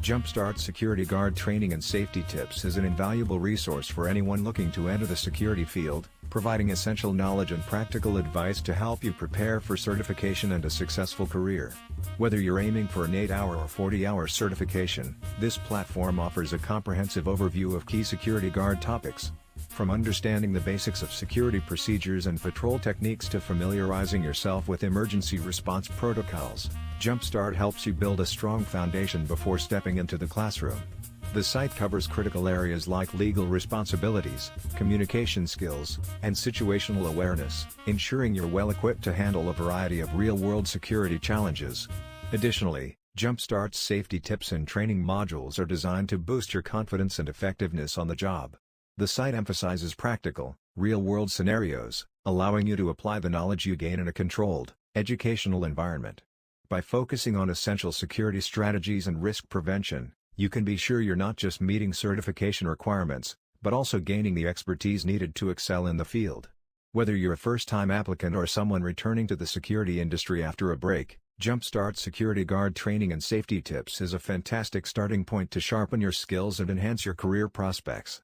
JumpStart Security Guard Training and Safety Tips is an invaluable resource for anyone looking to enter the security field, providing essential knowledge and practical advice to help you prepare for certification and a successful career. Whether you're aiming for an 8-hour or 40-hour certification, this platform offers a comprehensive overview of key security guard topics. From understanding the basics of security procedures and patrol techniques to familiarizing yourself with emergency response protocols, JumpStart helps you build a strong foundation before stepping into the classroom. The site covers critical areas like legal responsibilities, communication skills, and situational awareness, ensuring you're well equipped to handle a variety of real-world security challenges. Additionally, JumpStart's safety tips and training modules are designed to boost your confidence and effectiveness on the job. The site emphasizes practical, real-world scenarios, allowing you to apply the knowledge you gain in a controlled, educational environment. By focusing on essential security strategies and risk prevention, you can be sure you're not just meeting certification requirements, but also gaining the expertise needed to excel in the field. Whether you're a first-time applicant or someone returning to the security industry after a break, JumpStart Security Guard Training and Safety Tips is a fantastic starting point to sharpen your skills and enhance your career prospects.